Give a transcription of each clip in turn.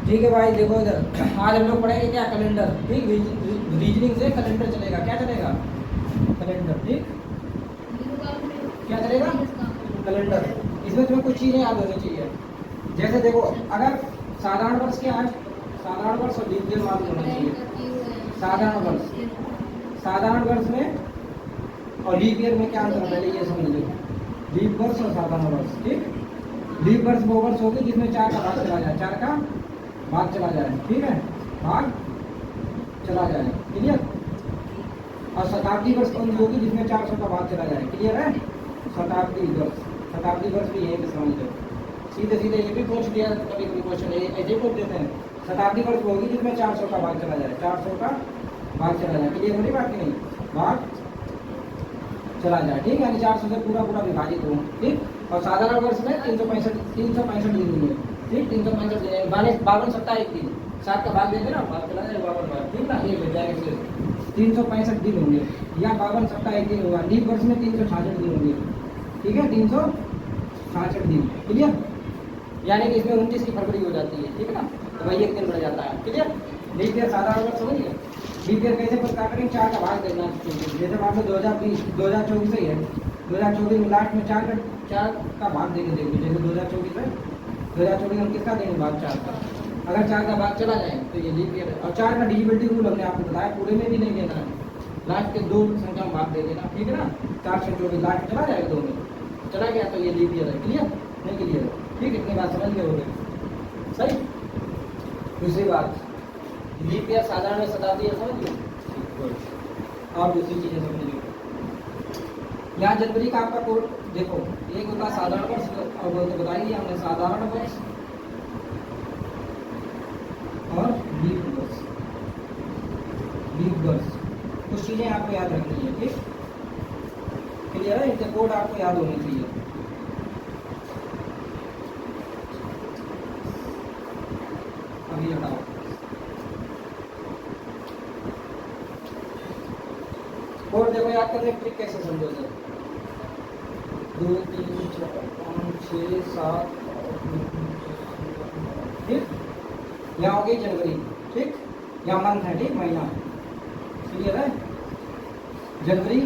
ठीक है भाई, देखो इधर आज हम लोग पढ़ेंगे क्या, कैलेंडर। ठीक, रीजनिंग से कैलेंडर चलेगा। क्या चलेगा? कैलेंडर। ठीक, क्या चलेगा? कैलेंडर। इसमें तुम्हें कुछ चीज़ें याद होनी चाहिए। जैसे देखो, अगर साधारण वर्ष के आज साधारण वर्ष और लीप ईयर मालूम होना चाहिए। साधारण वर्ष में और लीप ईयर में क्या अंतर है, पहले ये समझ लो। लीप वर्ष और साधारण वर्ष। ठीक, लीप वर्ष वो वर्ष होगी जिसमें 4 का भाग चला जाए, 4 का भाग चला जाए। ठीक है, भाग चला जाए। क्लियर? और शताब्दी वर्ष कौन सी होगी जिसमें 400 का भाग चला जाए। क्लियर है? शताब्दी वर्ष। शताब्दी वर्ष भी यही समझ लो। सीधे सीधे ये भी पूछ दिया, कभी कभी क्वेश्चन ऐसे पूछ देते हैं। शताब्दी वर्ष होगी जिसमें 400 का भाग चला जाए, 400 का भाग चला जाए। क्लियर होनी बात की नहीं? भाग चला जाए। ठीक, यानी 400 से पूरा पूरा विभाजित हो। ठीक, और साधारण वर्ष में 365 दिन होंगे। ठीक, 365 दिन, 52 सप्ताह एक दिन, 7 का भाग देंगे ना, भाग चला जाए 52 बार। ठीक ना, ये मिल जाएगा। 365 दिन होंगे या 52 सप्ताह एक दिन होगा। लीप वर्ष में 366 दिन होंगे। ठीक है, 366 दिन। क्लियर? यानी कि इसमें 29 की फरवरी हो जाती है। ठीक है ना, तो भाई एक दिन बढ़ जाता है। क्लियर? लीप ईयर साधारण वर्ष समझिए। लीप ईयर कैसे पता करेंगे? 4 का भाग देना चाहिए। जैसे मान लो 2024 ही है, 2024 में लास्ट में 4 का भाग देंगे। देखिए जैसे 2024 है, 2024 में किसका देंगे भाग? 4 का। अगर 4 का भाग चला जाए तो ये लीप ईयर है। और 4 का डिविजिबिलिटी रूल हमने आपको बताया, पूरे में भी नहीं देना है, लास्ट के 2 संख्या में भाग दे देना। ठीक है ना, 4 से 24 लास्ट चला जाएगा, 2 में चला गया तो ये लीप ईयर है। क्लियर? नहीं क्लियर है? ठीक, इतनी बात समझ गए होंगे। सही। दूसरी बात, लीप ईयर साधारण में शताब्दी है, समझ लो। और दूसरी चीजें समझ लो। यहाँ जनवरी का आपका कोड देखो, एक होता साधारण वर्ष, और वो तो बताइए हमने, साधारण वर्ष और लीप वर्ष। लीप वर्ष कुछ चीजें आपको याद रखनी है। ठीक, क्लियर है? इनके कोड आपको याद होने चाहिए। अभी हटाओ। कोड देखो, याद करने की ट्रिक कैसे समझो सर। 2 3 4 5 6 7। ठीक, यहाँ हो गई जनवरी। ठीक, यहाँ मंथ है। ठीक, महीना। क्लियर है? जनवरी,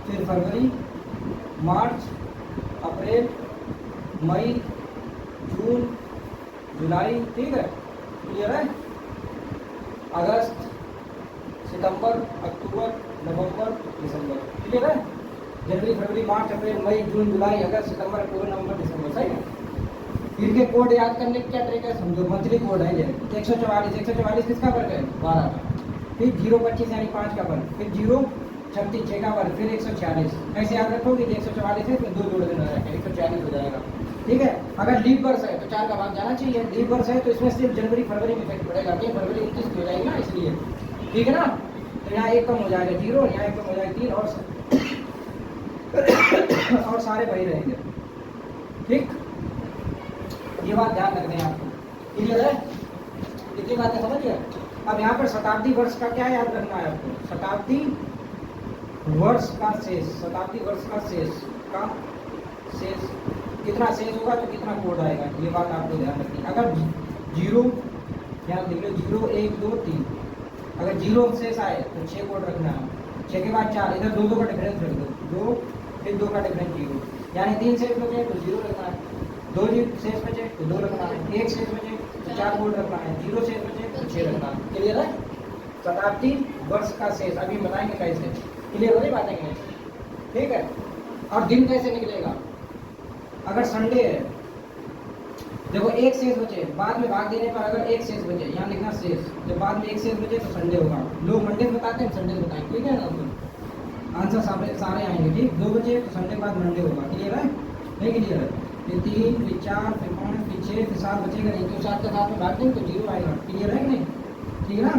फिर फरवरी, मार्च, अप्रैल, मई, जून, जुलाई। ठीक है, क्लियर है? अगस्त, सितंबर, अक्टूबर, नवंबर, दिसंबर। क्लियर है? जनवरी, फरवरी, मार्च, अप्रैल, मई, जून, जुलाई, अगस्त, सितंबर, अक्टूबर, नवंबर, दिसंबर। सही है? इनके कोड याद करने की क्या ट्रिक है समझो। मंथली कोड है ये 144 किसका वर्ग है? 12 का। फिर 025 यानी 5 का वर्ग, फिर 0 36 6 का वर्ग, फिर 146। ऐसे याद रखोगे कि 144 है, फिर 2 जोड़ देना है, 146 हो जाएगा। ठीक है? अगर लीप वर्ष है तो 4 का भाग जाना चाहिए। लीप वर्ष है तो इसमें सिर्फ जनवरी फरवरी में इफेक्ट पड़ेगा। कि फरवरी 29 की हो जाएगी ना, इसलिए। ठीक है ना, तो यहाँ 1 कम हो जाएगा 0, यहाँ 1 कम हो जाएगा 3, और सारे वही रहेंगे। ठीक, ये बात ध्यान रखना है आपको। क्लियर है? इतनी बातें समझिए। अब यहाँ पर शताब्दी वर्ष का क्या याद रखना है आपको? शताब्दी वर्ष का शेष। शताब्दी वर्ष का शेष कितना शेष होगा तो कितना कोड आएगा, ये बात आपको ध्यान रखनी है। अगर 0, यहाँ देख लो 0 1 2 3, अगर 0 शेष आए तो 6 कोड रखना है। 6 के बाद 4, इधर 2 का डिफरेंस रख दो, 2 फिर 2 का डिफरेंस 0, यानी 3 शेष बचे तो 0 रखना है, 2 शेष बचे तो 2 रखना है, 1 शेष बचे तो 4 कोड रखना है, 0 शेष बचे तो 6 रखना है। क्लियर है? शताब्दी वर्ष का शेष अभी बताएंगे कैसे। क्लियर हो रही बातें कि नहीं? ठीक है? और दिन कैसे निकलेगा? अगर संडे है, देखो 1 शेष बचे, बाद में भाग देने पर अगर 1 शेष बचे, यहाँ लिखना शेष, जब बाद में 1 शेष बचे तो संडे होगा। लोग मंडे बताते हैं, संडे बताएंगे। ठीक है ना, आंसर सारे आएंगे। ठीक, 2 बचे तो संडे के बाद मंडे होगा। क्लियर है? नहीं क्लियर है? फिर 3 फिर 4 फिर 5 फिर 6 फिर 7 बचेगा नहीं, तो 7 के साथ में भाग देंगे तो 0 आएगा। क्लियर है कि नहीं? ठीक है ना,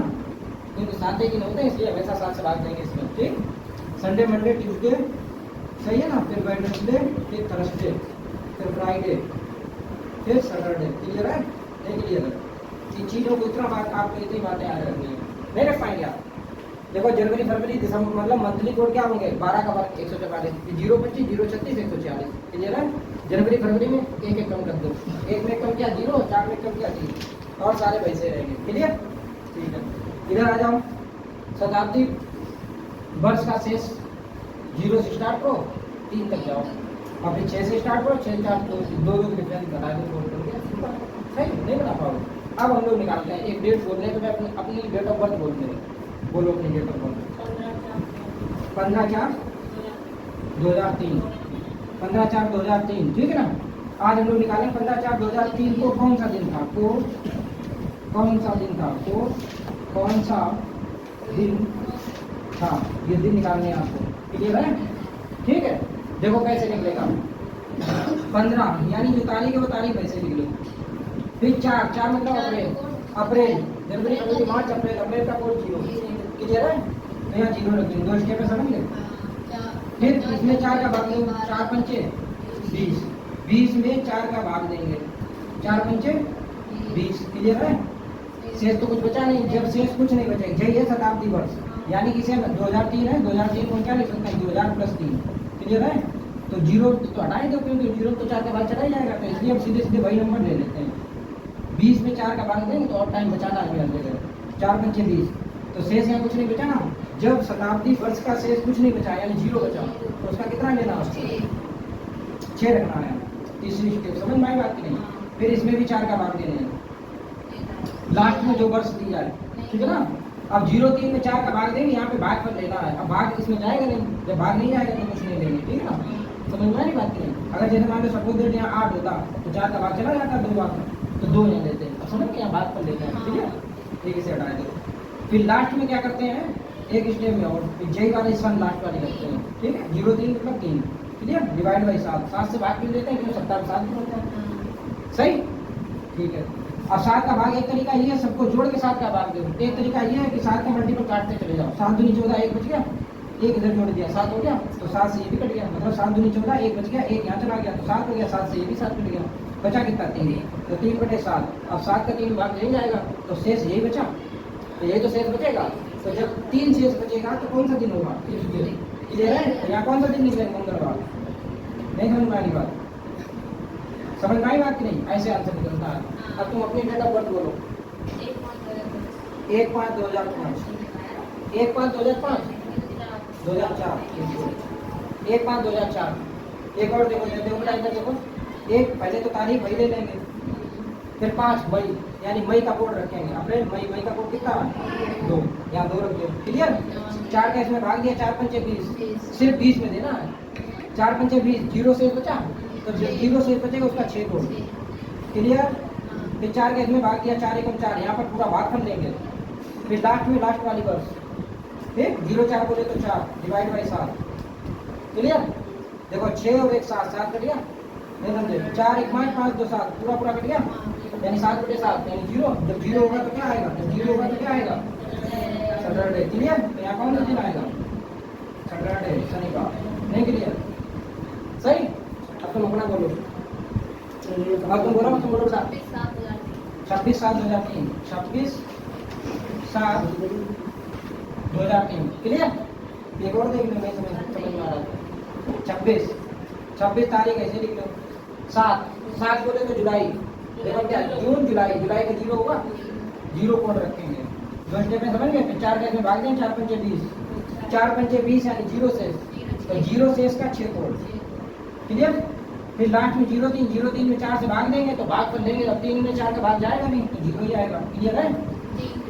क्योंकि 7 एक दिन होते हैं इसलिए हमेशा 7 से भाग देंगे इसमें। ठीक, संडे मंडे ट्यूसडे, सही है ना, फिर वेडनेसडे, फिर थर्सडे, फिर फ्राइडे, फिर सैटरडे। क्लियर है? नहीं क्लियर है? इन चीज़ों को इतना बात आपको इतनी बातें याद रखनी है, नहीं रख पाएंगे आप। देखो जनवरी फरवरी दिसंबर मतलब मंथली कोड क्या होंगे? 12 का वर्ग 144, 025 036 146। क्लियर है? जनवरी फरवरी में एक कम कर दो, 1 में कम किया 0, 4 में कम किया 3। और सारे वैसे रहेंगे। क्लियर? ठीक है, इधर आ जाओ। शताब्दी वर्ष का शेष 0 से स्टार्ट करो, 3 तक जाओ, और फिर 6 से स्टार्ट करो, 6 4 2 की डिफरेंस बता दो, 4 कर दिया। सही नहीं बना पाओगे। अब हम लोग निकालते हैं एक डेट बोलने के बाद अपनी डेट ऑफ बर्थ बोलते हैं। बोलो अपनी डेट ऑफ बर्थ। 15/4/2003। 15/4/2003, ठीक है ना। आज हम लोग निकालें 15/4/2003 को कौन सा दिन था, को कौन सा दिन था, को कौन सा दिन था, ये दिन निकालने हैं आपको। क्लियर है? ठीक है, देखो कैसे निकलेगा। 15 यानी जो तारीख है वो तारीख वैसे लिख लो। फिर 4 मतलब अप्रैल, अप्रैल जनवरी फरवरी मार्च अप्रैल, अप्रैल का कोड 0। क्लियर है? तो यहाँ 0 रखेंगे, 2 स्टेप में समझ गए। फिर इसमें 4 का भाग देंगे, 4 पंचे 20, 20 में 4 का भाग देंगे, 4 पंचे 20। क्लियर है? शेष तो कुछ बचा नहीं, जब शेष कुछ नहीं बचेगा। यही है शताब्दी वर्ष, यानी कि 2003 है, 2003 को क्या लिख सकते हैं, 2000 + 3। क्लियर है? तो 0 तो हटा ही दो, क्योंकि 0 तो 4 का भाग चला ही जाएगा, तो इसलिए हम सीधे सीधे वही नंबर ले लेते हैं। 20 में 4 का भाग देंगे तो और टाइम बचाना है हर जगह, 4 पंचे 20, तो शेष यहाँ कुछ नहीं बचा ना। जब शताब्दी वर्ष का शेष कुछ नहीं बचा यानी 0 बचा, तो उसका कितना लेना है, 6 रखना है। तीसरी स्टेप समझ में आई बात की नहीं? फिर इसमें भी 4 का भाग देने हैं, लास्ट में जो वर्ष दी जाए, ठीक है ना। अब 0-3 में 4 का भाग देंगे, यहाँ पे भाग पर लेना है। अब भाग इसमें जाएगा नहीं, जब भाग नहीं जाएगा तो कुछ नहीं लेंगे, ठीक है ना। समझ में आई बात की नहीं? अगर जैसे मान लो सपोज दैट यहाँ 8 होता तो 4 का भाग चला जाता 2 बार, तो 2 यहाँ लेते हैं। अब समझ के यहाँ भाग पर लेते हैं, ठीक है। एक इसे हटाए दो। फिर लास्ट में क्या करते हैं, एक स्टेप में और जय वाले सन लास्ट वाले करते हैं, ठीक है। 0-3 मतलब 3। क्लियर? डिवाइड बाई 7, 7 से भाग क्यों देते हैं, क्योंकि 7 7 होता है। सही? ठीक है। अब 7 का भाग एक तरीका ये है, सबको जोड़ के 7 का भाग दो। एक तरीका ये है कि 7 का मल्टीपल काटते चले जाओ। 7 दूनी 14, 1 बच गया, 1 इधर जोड़ दिया, 7 हो गया, तो 7 से ये भी कट गया, मतलब 7 दूनी 14, 1 बच गया, 1 यहाँ चला गया, तो 7 हो गया, 7 से ये भी 7 कट गया, बचा कितना, 3। तो 3/7। अब 7 का 3 भाग नहीं जाएगा, तो शेष यही बचा, तो यही तो शेष बचेगा। तो जब 3 शेष बचेगा तो कौन सा दिन होगा, क्लियर है? तो यहाँ कौन सा दिन निकलेगा, मंगलवार। नहीं समझ में आई बात? समझ में आई बात की नहीं? ऐसे आंसर निकलता है। अब तुम अपनी डेट ऑफ बर्थ बोलो। 1/5/2005, 1/5/2005, 2004, 1/5/2004। एक और देखो, देखो टाइम पर देखो, एक पहले तो तारीख वही ले लेंगे, फिर 5 मई यानी मई का कोड रखेंगे, अप्रैल मई का कोड कितना, 2, यहाँ 2 रख दो। क्लियर? 4 का इसमें भाग दिया, 4 पंचे 20, सिर्फ 20 में देना है। 4 पंचे 20, 0 से बचा, तो जो 0 से बचेगा उसका 6 कोड। क्लियर? फिर 4 का इसमें भाग दिया, 4 एकम 4, यहाँ पर पूरा भाग कर लेंगे। फिर लास्ट में लास्ट वाली वर्ष, फिर 0-4 बोले तो 4, डिवाइड बाई 7। क्लियर? देखो 6 और 1 7, 7 कट गया, नहीं समझे? 4 1 5 5 2 7, पूरा पूरा कट गया, यानी 7/7 यानी 0। जब 0 होगा तो क्या आएगा, जब 0 होगा तो क्या आएगा, सैटरडे। क्लियर? तो यहाँ कौन सा दिन आएगा, सैटरडे, शनिवार। नहीं क्लियर? सही? अब तुम अपना बोलो, अब तुम बोलो, तुम बोलो 26/7/2003, 26/7/2003। क्लियर? एक और देख लो, नहीं समझ में आ रहा है। 26 तारीख ऐसे लिख लो। 7 बोले तो जुलाई, देखो क्या, जून जुलाई, जुलाई का 0 होगा, 0 कोड रखेंगे। 2 स्टेप में समझ गए? फिर 4 का इसमें भाग दें, 4 पंचे 20, 4 पंचे 20 यानी 0 शेष, तो 0 शेष का 6 कोड। क्लियर? फिर लास्ट में 0-3 में 4 से भाग देंगे तो भाग कर लेंगे, अब 3 में 4 का भाग जाएगा नहीं, तो 0 ही आएगा। क्लियर है?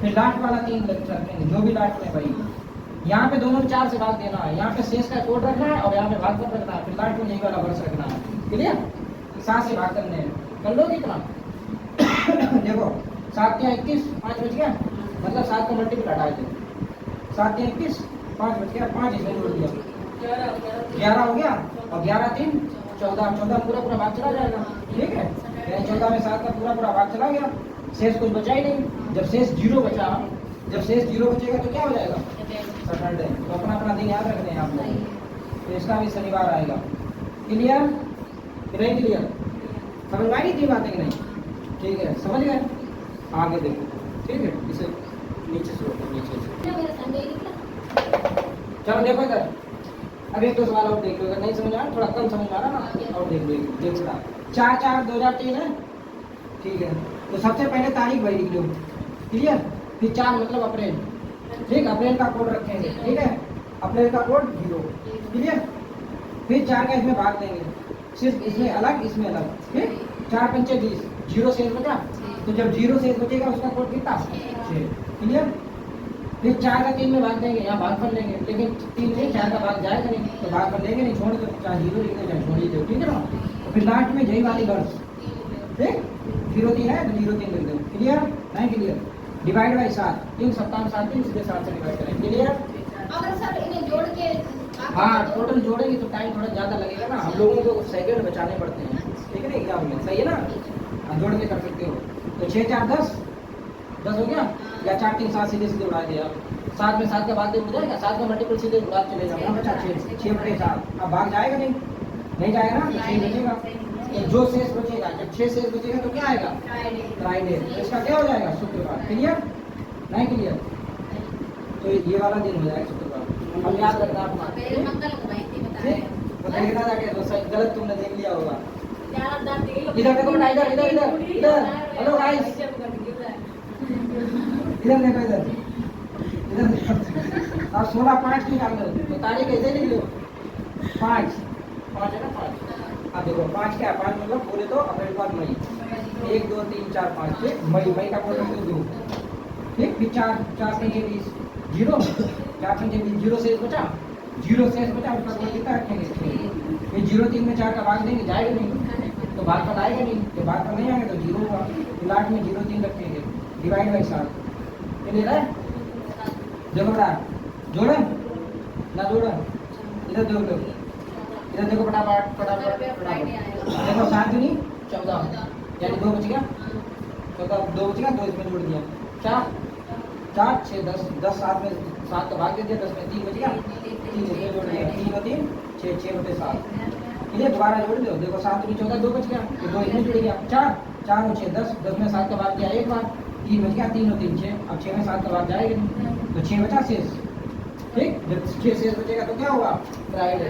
फिर लास्ट वाला 3 रखेंगे, जो भी लास्ट में भाई, यहाँ पे दोनों 4 से भाग देना है, यहाँ पे शेष का कोड रखना है और यहाँ पे भाग कर रखना है, फिर लास्ट में यही वाला वर्ष रखना है। क्लियर? 7 से भाग करने हैं, कर लो कितना। देखो 7 के 21, 5 बच गया, मतलब 7 का मल्टीपल हटा दो, 7 के 21, 5 बच गया, 5 इसमें जोड़ दिया, 11 हो गया, और 11-3 14, 14 पूरा पूरा भाग चला जाएगा। ठीक है? यानी 14 में 7 का पूरा पूरा भाग चला गया, शेष कुछ बचा ही नहीं। जब शेष 0 बचा, जब शेष 0 बचेगा तो क्या हो जाएगा, सैटरडे। तो अपना अपना दिन याद रखते हैं आप लोग, तो इसका भी शनिवार आएगा। क्लियर? नहीं क्लियर? समझ में आई थी बातें कि नहीं? ठीक है, समझ गए? आगे देखो, ठीक है, इसे नीचे से नीचे से चलो देखो इधर। अब 1-2 सवाल और देख लो, अगर नहीं समझ आ रहा, थोड़ा कम समझ आ रहा ना, और देख लो, देख रहा 4/4/2003 है, ठीक है। तो सबसे पहले तारीख भाई लिख लो, क्लियर। फिर 4 मतलब अप्रैल, ठीक, अप्रैल का कोड रखेंगे, ठीक है, अप्रैल का कोड 0, क्लियर। फिर 4 का इसमें भाग देंगे, सिर्फ इसमें अलग इसमें अलग, ठीक। 4 पंचे 20, 0 शेष बचा, तो जब 0 शेष बचेगा उसका कोड कितना 6, क्लियर। फिर 4 का 3 में भाग देंगे, यहाँ भाग कर लेंगे, लेकिन 3 में 4 का भाग जाएगा नहीं, तो भाग कर लेंगे नहीं, छोड़ दो, चाहे 0 लिख दो चाहे छोड़ ही दो, ठीक है ना। तो फिर लास्ट में यही वाली वर्ष, ठीक, 0 3 है तो 0 3 लिख दो, क्लियर, नहीं क्लियर। डिवाइड बाई 7, 3 सप्ताह 7 दिन, इसलिए 7 से डिवाइड करें, क्लियर। अगर सर इन्हें जोड़ के हाँ, टोटल जोड़ेंगे तो टाइम थोड़ा ज़्यादा लगेगा ना, हम लोगों को सेकंड बचाने पड़ते हैं, ठीक है ना, एग्जाम में, सही है ना। आप जोड़ के कर सकते हो, तो 6 4 10 हो गया, या 4 3 7 सीधे सीधे उड़ा दिया, 7 में 7 का भाग दे हो जाएगा, 7 का मल्टीपल सीधे उड़ा चले जाओ, बचा 6 बटे 7, अब भाग जाएगा नहीं जाएगा ना, तो 6 बचेगा, तो जो शेष बचेगा, जब 6 शेष बचेगा तो क्या आएगा फ्राइडे, तो इसका क्या हो जाएगा शुक्रवार, क्लियर, नहीं क्लियर। तो ये वाला दिन हो जाएगा शुक्रवार, हम याद रखना अपना, मंगल को भाई बताया तो देखना जाके तो सही गलत तुमने देख लिया होगा। इधर इधर देखो बेटा, इधर हेलो गाइस, इधर देखो, इधर देखो, और 16 5 की डाल दो, तो तारीख ऐसे लिख लो 5 है ना 5, अब देखो 5 क्या है, 5 मतलब पूरे तो अप्रैल के बाद मई, 1 2 3 4 5, ठीक, मई का कोड रख दो 2, ठीक। फिर 4 पंचे 20, 0 4 पंचे 20, 0 शेष बचा, उसका कोड कितना रखेंगे 6। फिर 0 3 में 4 का भाग देंगे, जाएगा नहीं, तो भाग पर आएगा नहीं, जब भाग पर नहीं आएगा तो 0 हुआ, तो लास्ट में 0 3 रखेंगे, डिवाइड बाई 7, क्लियर है। देखो बेटा, जोड़े ना जोड़े, इधर जोड़ दो, इधर देखो फटाफट, देखो 7 दूनी 14, यानी 2 बच गया, 14 2 बच गया, 2 इसमें जोड़ दिया, 4 6 10 7 में 7 का भाग दे दिया, 10 में 3 बच गया, 3 इसमें जोड़ दिया, 3 और 3 6 बटे 7, इधर दोबारा जोड़ दो, देखो 7 दूनी 14, 2 बच गया, तो 2 इसमें जुड़ गया, 4 और 6 10 में 7 का भाग दिया एक बार, 3 बच गया, 3 और 3 6, अब 6 में 7 का भाग जाएगा नहीं, तो 6 बचा शेष, ठीक। जब 6 शेष बचेगा तो क्या होगा फ्राइडे,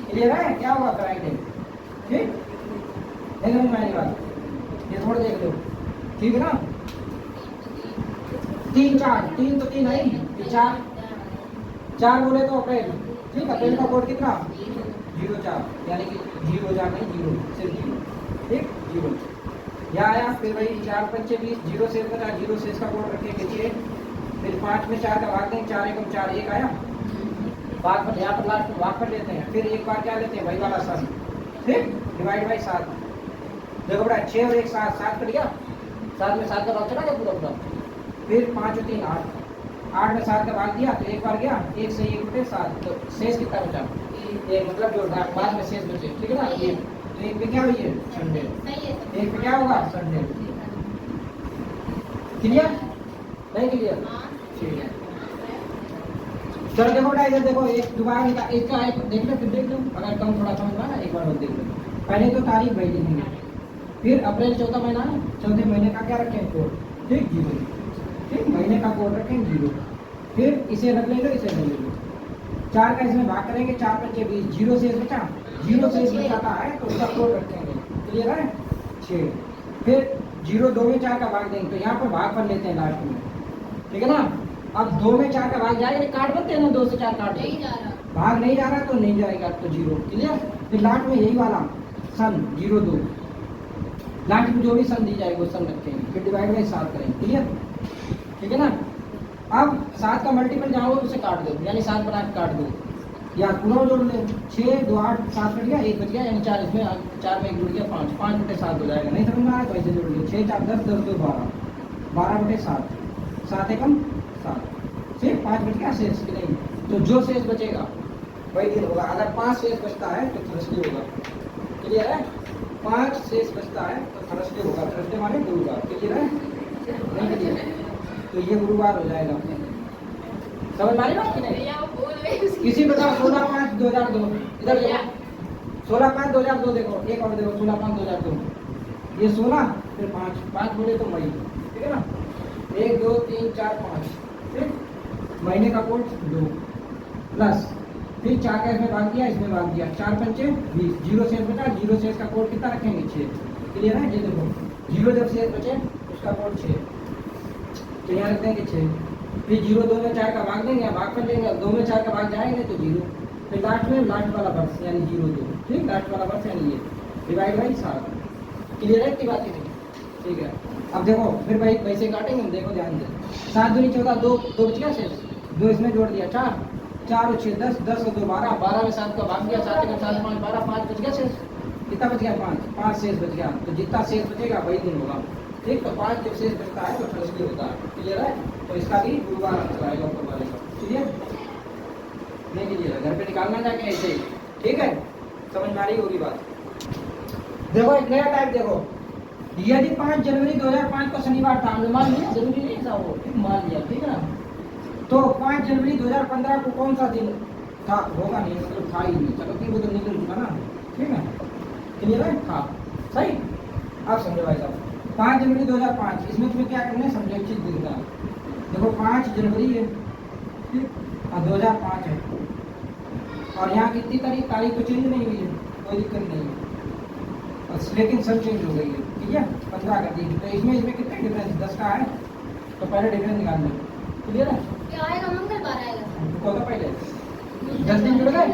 क्लियर है, क्या होगा फ्राइडे, ठीक। समझ में आएगी बात, ये थोड़ा देख लो, ठीक है ना। 3 4 3 तो 3 है, 4 बोले तो अप्रैल, ठीक, अप्रैल का कोड कितना 0 4, यानी कि 0 4 नहीं 0 सिर्फ 0, ठीक 0 यहाँ आया। फिर वही 4 पंचे 20, 0 शेष बचा, 0 शेष का कोड रखेंगे 6। फिर 5 में 4 का भाग देंगे, 4 एकम 4 1 आया, भाग पर यहाँ पर लास्ट में भाग कर लेते हैं, फिर एक बार क्या लेते हैं वही वाला सन, ठीक, डिवाइड बाई 7, देखो बेटा 6 और 1 7 7 कट गया, 7 में 7 का भाग चला गया पूरा, फिर 5 और 3 8 में 7 का भाग दिया तो एक बार गया, 1 से 1 बटे 7, तो शेष कितना बचा 1, मतलब जो बाद में शेष बचे, ठीक है ना। ये तो एक पे क्या हुई है संडे, एक पे क्या होगा संडे, क्लियर नहीं क्लियर, ठीक है। चलो देखो बेटा, इधर देखो, एक दोबारा एक का एक देख लो, फिर देख लो, अगर कम थोड़ा समझ में आना एक बार और देख लो। पहले तो तारीख वही लिखेंगे, फिर अप्रैल चौथा महीना है, चौथे महीने का क्या रखें कोड, ठीक 0, ठीक, महीने का कोड रखें 0, फिर इसे रख ले लो, इसे रख ले लो, 4 का इसमें भाग करेंगे, 4 पंचे 20, 0 शेष बचा, 0 शेष बचाता है तो उसका कोड रखेंगे, क्लियर है 6। फिर 0 2 में 4 का भाग देंगे, तो यहाँ पर भाग कर लेते हैं लास्ट में, ठीक है ना। अब 2 में 4 का भाग जाएगा, काट बनते हैं ना, 2 से 4 काट भाग नहीं जा रहा तो नहीं जाएगा, तो 0, क्लियर। फिर लास्ट में यही वाला सन 0 2, लास्ट में जो भी सन दी जाएगी वो सन रखेंगे, फिर डिवाइड बाई 7 करेंगे, क्लियर, ठीक है ना। अब 7 का मल्टीपल जहाँ हो उसे काट दो, यानी 7 बना के काट दो, या पुनः जोड़ ले, 6 2 8 7 कट गया, 1 बच गया, यानी 4 इसमें 4 में 1 जुड़ गया 5 5 बटे 7 हो जाएगा, नहीं समझ में आया तो ऐसे जोड़ लो, 6 4 10 10 2 12 12 बटे 7 7 एकम 7, सिर्फ 5 बच गया, शेष की नहीं, तो जो शेष बचेगा वही दिन होगा। अगर 5 शेष बचता है तो थर्सडे होगा, क्लियर है। 5 शेष बचता है तो थर्सडे होगा, थर्सडे माने गुरुवार, क्लियर है नहीं क्लियर, तो ये गुरुवार हो जाएगा, समझ में आ रही बात कि नहीं। किसी प्रकार 16 5 2002, इधर देखो 16 5 2002, देखो एक और देखो 16 5 2002, ये 16 फिर 5 बोले तो मई, ठीक है ना, 1 2 3 4 5, ठीक, महीने का कोड 2 प्लस, फिर 4 का इसमें भाग दिया, इसमें भाग दिया, 4 पंचे 20, 0 शेष बचा, 0 शेष का कोड कितना रखेंगे 6, क्लियर है। ये देखो 0 जब शेष बचे उसका इसका कोड 6, तो यहाँ रखते हैं कि 6। फिर 0 2 में 4 का भाग देंगे, भाग कर लेंगे, 2 में 4 का भाग जाएंगे तो 0। फिर लास्ट में लास्ट वाला वर्ष यानी 0 2, ठीक, लास्ट वाला वर्ष यानी ये डिवाइड बाई 7। क्लियर है इतनी बात की नहीं? ठीक है। अब देखो फिर भाई वैसे काटेंगे हम, देखो ध्यान से। 7 दूनी 14, 2 2 बच गया शेष, 2 इसमें जोड़ दिया 4, 4 और 6 10, 10 और 2 12, 12 में 7 का भाग दिया, 7 के 7 5 12, 5 बच गया शेष। कितना बच गया? 5, 5 शेष बच गया। तो जितना शेष बचेगा वही दिन होगा, ठीक। तो 5 जब शेष बचता है तो थर्सडे होता है। क्लियर है? तो इसका भी गुरुवार आंसर आएगा ऊपर वाले का। क्लियर? नहीं कीजिएगा, घर पे निकालना जाके ऐसे ही, ठीक है। समझ में आ रही होगी बात? देखो एक नया टाइप देखो, यदि 5 जनवरी 2005 को शनिवार था, हमने मान लिया, जरूरी नहीं था वो, ठीक, मान लिया, ठीक है ना। तो 5 जनवरी 2015 को कौन सा दिन था? होगा नहीं, मतलब था ही नहीं। चलो ठीक, वो तो निकल चुका ना, ठीक है। क्लियर है? हाँ सही। आप समझो भाई साहब, 5 जनवरी 2005, इसमें तुम्हें क्या करना है, समझो एक चीज दिख रहा है। देखो 5 जनवरी है, ठीक, और 2005 है, और यहाँ कितनी तारीख तो चेंज नहीं हुई है, कोई दिक्कत नहीं है, लेकिन सब चेंज हो गई है, ठीक है। 15 का दिन, तो इसमें कितने डिफरेंस? 10 का है, तो पहले डिफरेंस निकाल लो। क्लियर है? क्या आएगा? मंगलवार आएगा। कौन सा पहले 10 दिन जुड़ गए,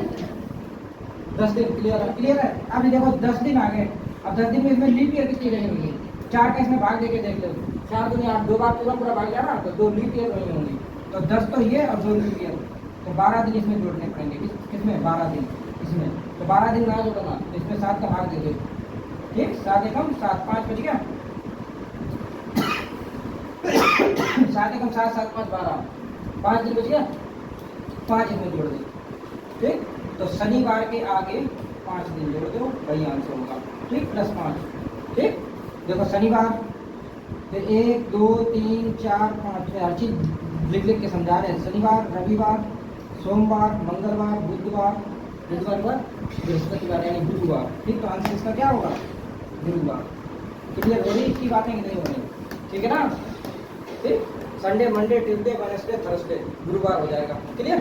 10 दिन। क्लियर है? क्लियर है। अब देखो 10 दिन आ गए। अब 10 दिन में इसमें लीप ईयर कितनी रही होंगी? 4 का इसमें भाग देके देख लो, 4 दूनी 8, 2 बार पूरा भाग जा रहा, तो 2 लीप ईयर रही होंगी। तो 10 तो ये और 2 लीप ईयर, तो 12 दिन इसमें जोड़ने पड़ेंगे। किसमें? 12 दिन इसमें। तो 12 दिन ना जोड़ना, तो इसमें 7 का भाग दे दो, ठीक। 7 एकम 7, 5 बच गया। 7 एकम 7, 7 5 12, 5 दिन बच गया, 5 इसमें जोड़ दो, ठीक। तो शनिवार के आगे 5 दिन जोड़ दो, वही आंसर होगा, ठीक, प्लस 5, ठीक। देखो शनिवार, फिर 1 2 3 4 5, हर चीज लिख के समझा रहे हैं। शनिवार, रविवार, सोमवार, मंगलवार, बुधवार, बृहस्पतिवार यानी गुरुवार, ठीक। तो आंसर इसका क्या होगा? गुरुवार। क्लियर हो रही इसकी बातें कि नहीं हो रही? ठीक है ना, ठीक। Sunday, Monday, Tuesday, Wednesday, Thursday, गुरुवार हो जाएगा। क्लियर?